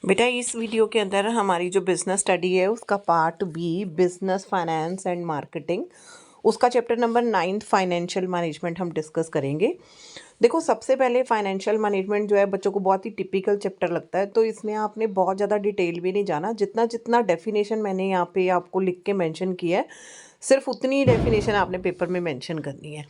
बेटा इस वीडियो के अंदर हमारी जो बिजनेस स्टडी है उसका part B business finance and marketing उसका चैप्टर नंबर 9 फाइनेंशियल मैनेजमेंट हम डिस्कस करेंगे। देखो सबसे पहले फाइनेंशियल मैनेजमेंट जो है बच्चों को बहुत ही टिपिकल चैप्टर लगता है, तो इसमें आपने बहुत ज़्यादा डिटेल भी नहीं जाना। जितना जितना डेफिनेशन मैंने यहाँ पे आपको लिख के मेंशन किया है सिर्फ उतनी ही डेफिनेशन आपने पेपर में मेंशन करनी है।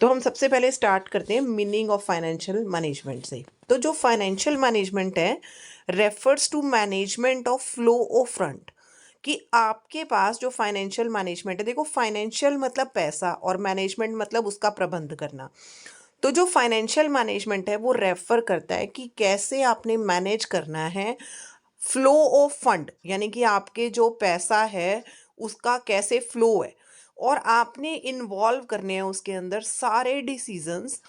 तो हम सबसे पहले स्टार्ट करते हैं मीनिंग ऑफ फाइनेंशियल मैनेजमेंट से। तो जो फाइनेंशियल मैनेजमेंट है refers to management of flow of fund, कि आपके पास जो फाइनेंशियल मैनेजमेंट है, देखो फाइनेंशियल मतलब पैसा और मैनेजमेंट मतलब उसका प्रबंध करना। तो जो फाइनेंशियल मैनेजमेंट है वो रेफर करता है कि कैसे आपने मैनेज करना है फ्लो ऑफ फंड, यानी कि आपके जो पैसा है उसका कैसे फ्लो है, और आपने इन्वॉल्व करने हैं उसके अंदर सारे डिसीजंस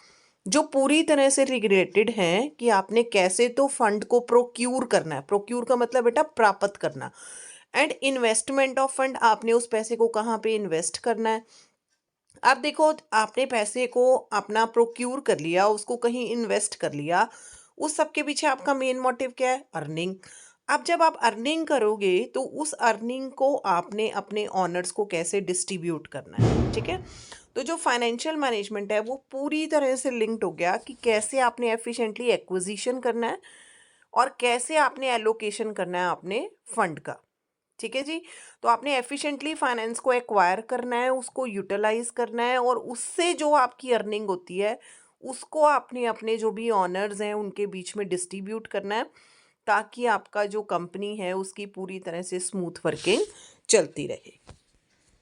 जो पूरी तरह से रिलेटेड हैं कि आपने कैसे तो फंड को प्रोक्यूर करना है। प्रोक्यूर का मतलब बेटा प्राप्त करना। एंड इन्वेस्टमेंट ऑफ फंड, आपने उस पैसे को कहाँ पे इन्वेस्ट करना है। अब देखो आपने पैसे को अपना प्रोक्यूर कर लिया, उसको कहीं इन्वेस्ट कर लिया, उस सब के पीछे आपका मेन मोटिव क्या है? अर्निंग। अब जब आप अर्निंग करोगे तो उस अर्निंग को आपने अपने ऑनर्स को कैसे डिस्ट्रीब्यूट करना है, ठीक है। तो जो फाइनेंशियल मैनेजमेंट है वो पूरी तरह से लिंक्ड हो गया कि कैसे आपने एफिशिएंटली एक्विजिशन करना है और कैसे आपने एलोकेशन करना है अपने फंड का, ठीक है जी। तो आपने एफिशिएंटली फाइनेंस को एक्वायर करना है, उसको यूटिलाइज करना है, और उससे जो आपकी अर्निंग होती है उसको आपने अपने जो भी ऑनर्स हैं उनके बीच में डिस्ट्रीब्यूट करना है, ताकि आपका जो कंपनी है उसकी पूरी तरह से स्मूथ वर्किंग चलती रहे।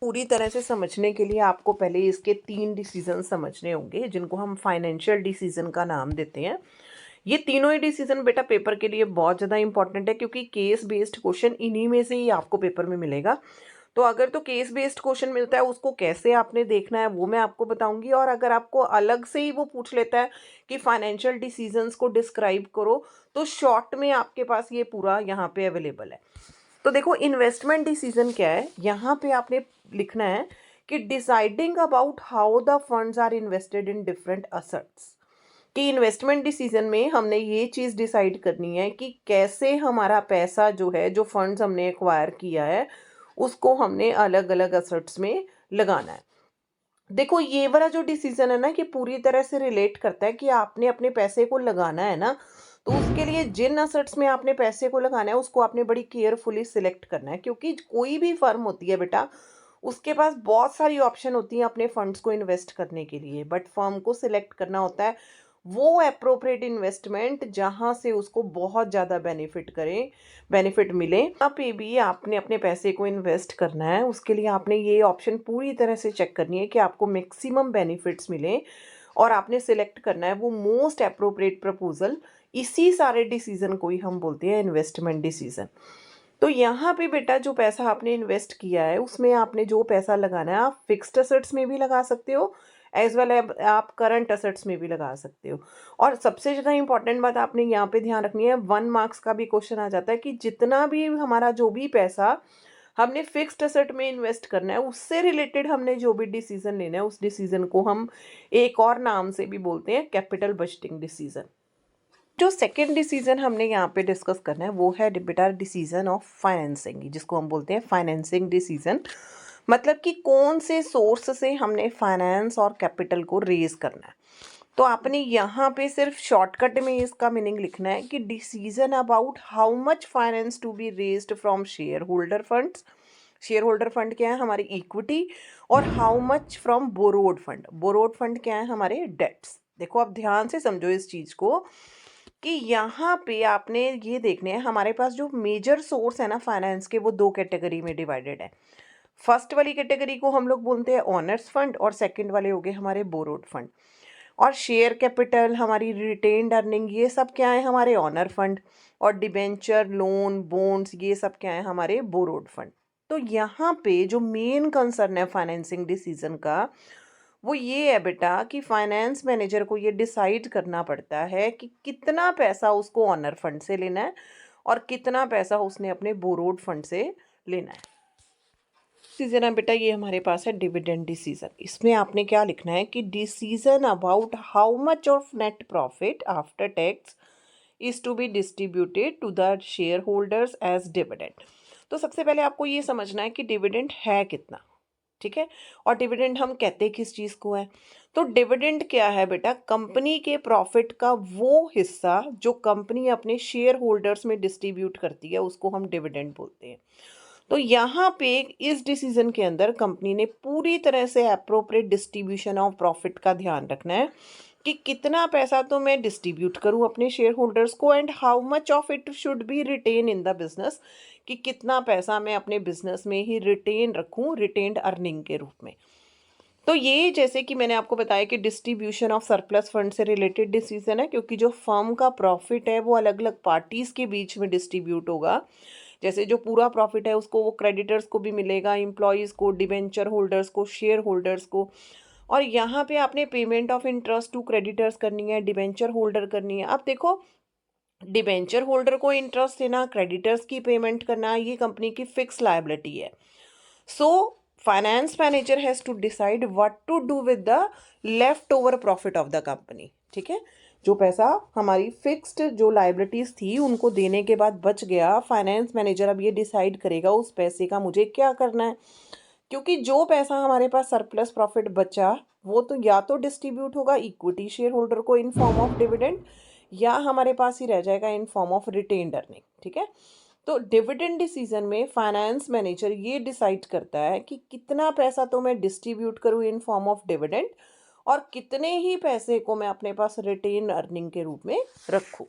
पूरी तरह से समझने के लिए आपको पहले इसके 3 डिसीजन समझने होंगे, जिनको हम फाइनेंशियल डिसीजन का नाम देते हैं। ये तीनों ही डिसीजन बेटा पेपर के लिए बहुत ज़्यादा इंपॉर्टेंट है, क्योंकि केस बेस्ड क्वेश्चन इन्हीं में से ही आपको पेपर में मिलेगा। तो अगर तो केस बेस्ड क्वेश्चन मिलता है उसको कैसे आपने देखना है वो मैं आपको बताऊंगी, और अगर आपको अलग से ही वो पूछ लेता है कि फाइनेंशियल डिसीजंस को डिस्क्राइब करो, तो शॉर्ट में आपके पास ये पूरा यहाँ पे अवेलेबल है। तो देखो इन्वेस्टमेंट डिसीजन क्या है, यहाँ पे आपने लिखना है कि deciding about how the funds are invested in different assets. कि इन्वेस्टमेंट डिसीजन में हमने ये चीज़ डिसाइड करनी है कि कैसे हमारा पैसा जो है, जो फंड्स हमने एक्वायर किया है, उसको हमने अलग अलग असेट्स में लगाना है। देखो ये वाला जो डिसीजन है ना कि पूरी तरह से रिलेट करता है कि आपने अपने पैसे को लगाना है ना, तो उसके लिए जिन असेट्स में आपने पैसे को लगाना है उसको आपने बड़ी केयरफुली सिलेक्ट करना है, क्योंकि कोई भी फर्म होती है बेटा उसके पास बहुत सारी ऑप्शन होती हैं अपने फंड्स को इन्वेस्ट करने के लिए, बट फर्म को सिलेक्ट करना होता है वो अप्रोप्रिएट इन्वेस्टमेंट जहां से उसको बहुत ज़्यादा बेनिफिट मिले। यहाँ पे भी आपने अपने पैसे को इन्वेस्ट करना है, उसके लिए आपने ये ऑप्शन पूरी तरह से चेक करनी है कि आपको मैक्सिमम बेनिफिट्स मिले, और आपने सिलेक्ट करना है वो मोस्ट अप्रोप्रिएट प्रपोजल। इसी सारे डिसीजन को ही हम बोलते हैं इन्वेस्टमेंट डिसीजन। तो यहाँ पे बेटा जो पैसा आपने इन्वेस्ट किया है उसमें आपने जो पैसा लगाना है, आप फिक्स्ड असेट्स में भी लगा सकते हो एज वेल आप करंट असेट्स में भी लगा सकते हो। और सबसे ज़्यादा इंपॉर्टेंट बात आपने यहाँ पे ध्यान रखनी है, 1 मार्क्स का भी क्वेश्चन आ जाता है कि जितना भी हमारा जो भी पैसा हमने फिक्स्ड असेट में इन्वेस्ट करना है उससे रिलेटेड हमने जो भी डिसीजन लेना है उस डिसीजन को हम एक और नाम से भी बोलते हैं कैपिटल बजटिंग डिसीजन। जो सेकंड डिसीजन हमने यहाँ पे डिस्कस करना है वो है बेटा डिसीजन ऑफ फाइनेंसिंग, जिसको हम बोलते हैं फाइनेंसिंग डिसीजन। मतलब कि कौन से सोर्स से हमने फाइनेंस और कैपिटल को रेज करना है। तो आपने यहाँ पे सिर्फ शॉर्टकट में इसका मीनिंग लिखना है कि decision about how much finance to be raised from shareholder funds. Shareholder fund क्या है? हमारी इक्विटी। और how much from borrowed fund. Borrowed fund क्या है? हमारे डेट्स। देखो आप ध्यान से समझो इस चीज को कि यहाँ पे आपने ये देखने हैं हमारे पास जो मेजर सोर्स है ना फाइनेंस के, वो 2 कैटेगरी में डिवाइडेड है। फर्स्ट वाली कैटेगरी को हम लोग बोलते हैं ऑनर्स फंड, और सेकंड वाले हो गए हमारे बोरोड फंड। और शेयर कैपिटल, हमारी रिटेन्ड अर्निंग, ये सब क्या है? हमारे ऑनर फंड। और डिबेंचर, लोन, बॉन्ड्स, ये सब क्या है? हमारे बोरोड फंड। तो यहाँ पे जो मेन कंसर्न है फाइनेंसिंग डिसीजन का वो ये है बेटा कि फाइनेंस मैनेजर को ये डिसाइड करना पड़ता है कि कितना पैसा उसको ऑनर फंड से लेना है और कितना पैसा उसने अपने बोरोड फंड से लेना है। डिसीजन है बेटा ये हमारे पास है डिविडेंड डिसीजन। इसमें आपने क्या लिखना है कि decision about how much of net profit after tax is to be distributed to the shareholders as dividend. तो सबसे पहले आपको ये समझना है कि डिविडेंड है कितना, ठीक है। और डिविडेंड हम कहते किस चीज़ को है? तो डिविडेंड क्या है बेटा? कंपनी के प्रॉफिट का वो हिस्सा जो कंपनी अपने शेयर होल्डर्स में डिस्ट्रीब्यूट करती है, उसको हम डिविडेंड बोलते हैं। तो यहाँ पे इस डिसीजन के अंदर कंपनी ने पूरी तरह से अप्रोप्रिएट डिस्ट्रीब्यूशन ऑफ प्रॉफिट का ध्यान रखना है कि कितना पैसा तो मैं डिस्ट्रीब्यूट करूँ अपने शेयर होल्डर्स को, and how much of it should be retain in the business, कि कितना पैसा मैं अपने बिजनेस में ही रिटेन रखूँ रिटेन्ड अर्निंग के रूप में। तो ये जैसे कि मैंने आपको बताया कि डिस्ट्रीब्यूशन ऑफ सरप्लस फंड से रिलेटेड डिसीजन है, क्योंकि जो फर्म का प्रॉफिट है वो अलग अलग पार्टीज के बीच में डिस्ट्रीब्यूट होगा। जैसे जो पूरा प्रॉफिट है उसको वो क्रेडिटर्स को भी मिलेगा, एम्प्लॉयज़ को, डिबेंचर होल्डर्स को, शेयर होल्डर्स को। और यहाँ पे आपने payment of interest to creditors करनी है, डिबेंचर होल्डर करनी है। अब देखो, डिबेंचर होल्डर को इंटरेस्ट देना, क्रेडिटर्स की पेमेंट करना, ये कंपनी की फिक्स लायबिलिटी है। So finance manager has to decide what to do with the left over profit of the company, ठीक है। जो पैसा हमारी फिक्स्ड जो लाइबिलिटीज़ थी उनको देने के बाद बच गया, फाइनेंस मैनेजर अब ये डिसाइड करेगा उस पैसे का मुझे क्या करना है। क्योंकि जो पैसा हमारे पास सरप्लस प्रॉफिट बचा वो तो या तो डिस्ट्रीब्यूट होगा इक्विटी शेयर होल्डर को इन फॉर्म ऑफ डिविडेंड, या हमारे पास ही रह जाएगा in form of retained earning, ठीक है। तो डिविडेंड डिसीजन में फाइनेंस मैनेजर ये डिसाइड करता है कि कितना पैसा तो मैं डिस्ट्रीब्यूट करूँ इन फॉर्म ऑफ डिविडेंड, और कितने ही पैसे को मैं अपने पास रिटेन अर्निंग के रूप में रखूँ।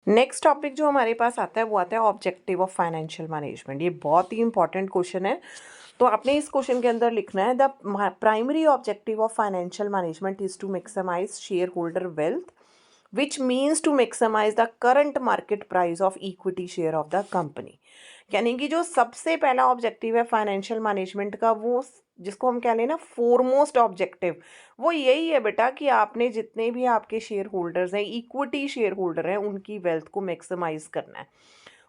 नेक्स्ट टॉपिक जो हमारे पास आता है वो आता है ऑब्जेक्टिव ऑफ फाइनेंशियल मैनेजमेंट। ये बहुत ही इंपॉर्टेंट क्वेश्चन है। तो आपने इस क्वेश्चन के अंदर लिखना है, the primary objective of financial management is to maximise shareholder wealth which means to maximize the current market price of equity share of the company। यानी कि जो सबसे पहला ऑब्जेक्टिव है फाइनेंशियल मैनेजमेंट का, वो जिसको हम कह लें ना फोरमोस्ट ऑब्जेक्टिव, वो यही है बेटा कि आपने जितने भी आपके शेयर होल्डर्स हैं, इक्विटी शेयर होल्डर हैं, उनकी वेल्थ को मैक्सिमाइज करना है।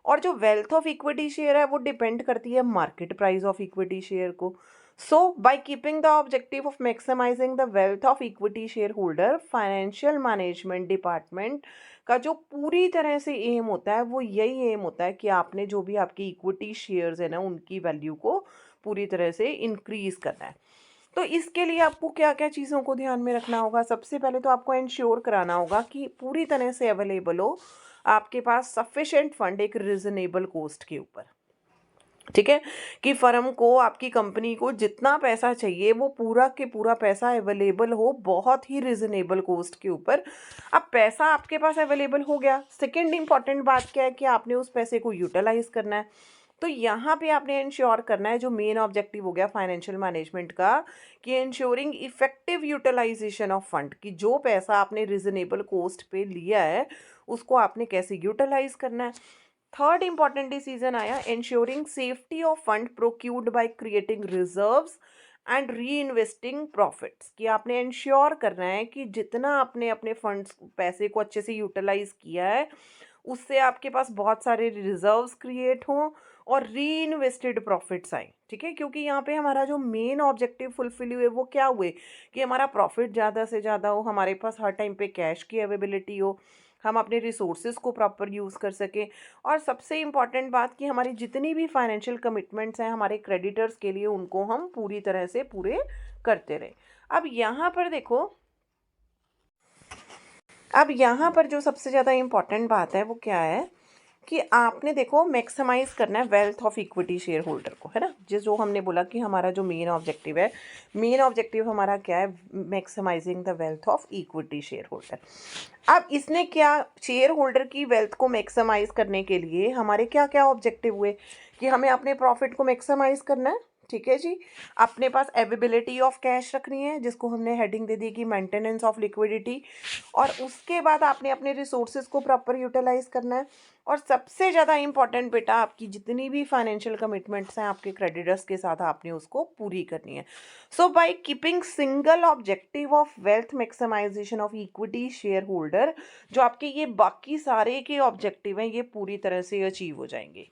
और जो वेल्थ ऑफ इक्विटी शेयर है वो डिपेंड करती है market price of equity share को। So, by keeping the objective of maximizing the wealth of equity shareholder, financial management department का जो पूरी तरह से एम होता है वो यही एम होता है कि आपने जो भी आपकी इक्विटी शेयर्स है ना, उनकी वैल्यू को पूरी तरह से इंक्रीज करना है। तो इसके लिए आपको क्या क्या चीज़ों को ध्यान में रखना होगा? सबसे पहले तो आपको इंश्योर कराना होगा कि पूरी तरह से अवेलेबल हो आपके पास सफिशेंट फंड एक रिजनेबल कॉस्ट के ऊपर, ठीक है। कि फर्म को, आपकी कंपनी को जितना पैसा चाहिए वो पूरा के पूरा पैसा अवेलेबल हो बहुत ही रिजनेबल कॉस्ट के ऊपर। अब पैसा आपके पास अवेलेबल हो गया, सेकंड इंपॉर्टेंट बात क्या है कि आपने उस पैसे को यूटिलाइज करना है। तो यहाँ पे आपने इंश्योर करना है, जो मेन ऑब्जेक्टिव हो गया फाइनेंशियल मैनेजमेंट का, कि ensuring effective utilisation of fund, कि जो पैसा आपने रिजनेबल कॉस्ट पे लिया है उसको आपने कैसे यूटिलाइज करना है। थर्ड इंपॉर्टेंट डिसीजन आया, insuring safety of fund procured by creating reserves and re investing profits, कि आपने इंश्योर करना है कि जितना आपने अपने फंड्स पैसे को अच्छे से यूटिलाइज किया है उससे आपके पास बहुत सारे रिजर्व्स क्रिएट हों और री इन्वेस्टेड प्रॉफिट्स आए, ठीक है। क्योंकि यहाँ पे हमारा जो मेन ऑब्जेक्टिव फुलफिल हुए वो क्या हुए कि हमारा प्रॉफिट ज़्यादा से ज़्यादा हो, हमारे पास हर टाइम पे कैश की अवेलेबिलिटी हो, हम अपने रिसोर्सेज को प्रॉपर यूज़ कर सकें, और सबसे इम्पॉर्टेंट बात कि हमारी जितनी भी फाइनेंशियल कमिटमेंट्स हैं हमारे क्रेडिटर्स के लिए उनको हम पूरी तरह से पूरे करते रहें। अब यहाँ पर देखो, अब यहाँ पर जो सबसे ज़्यादा इम्पॉर्टेंट बात है वो क्या है कि आपने देखो मैक्सिमाइज करना है wealth of equity share holder को, है ना। जो हमने बोला कि हमारा जो मेन ऑब्जेक्टिव है, मेन ऑब्जेक्टिव हमारा क्या है, maximising the wealth of equity share holder. अब इसने क्या, शेयर होल्डर की वेल्थ को मैक्सिमाइज करने के लिए हमारे क्या क्या ऑब्जेक्टिव हुए कि हमें अपने प्रॉफिट को मैक्सिमाइज करना है, ठीक है जी। अपने पास अवेलेबिलिटी ऑफ कैश रखनी है जिसको हमने हेडिंग दे दी कि मेंटेनेंस ऑफ लिक्विडिटी, और उसके बाद आपने अपने रिसोर्सेज को प्रॉपर यूटिलाइज करना है। और सबसे ज़्यादा इंपॉर्टेंट बेटा, आपकी जितनी भी फाइनेंशियल कमिटमेंट्स हैं आपके क्रेडिटर्स के साथ आपने उसको पूरी करनी है। So by keeping single objective of wealth maximisation of equity share holder, जो आपके ये बाकी सारे के ऑब्जेक्टिव हैं ये पूरी तरह से अचीव हो जाएंगे।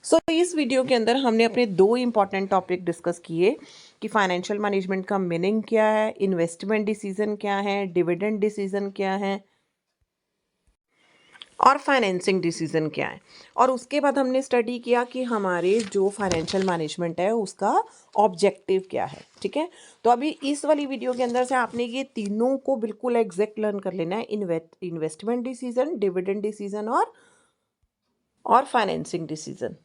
सो इस वीडियो के अंदर हमने अपने दो इम्पॉर्टेंट टॉपिक डिस्कस किए कि फाइनेंशियल मैनेजमेंट का मीनिंग क्या है, इन्वेस्टमेंट डिसीजन क्या है, डिविडेंड डिसीजन क्या है और फाइनेंसिंग डिसीजन क्या है। और उसके बाद हमने स्टडी किया कि हमारे जो फाइनेंशियल मैनेजमेंट है उसका ऑब्जेक्टिव क्या है। ठीक है, तो अभी इस वाली वीडियो के अंदर से आपने ये तीनों को बिल्कुल एग्जैक्ट लर्न कर लेना है, इन्वेस्टमेंट डिसीजन, डिविडेंड डिसीजन और फाइनेंसिंग डिसीजन।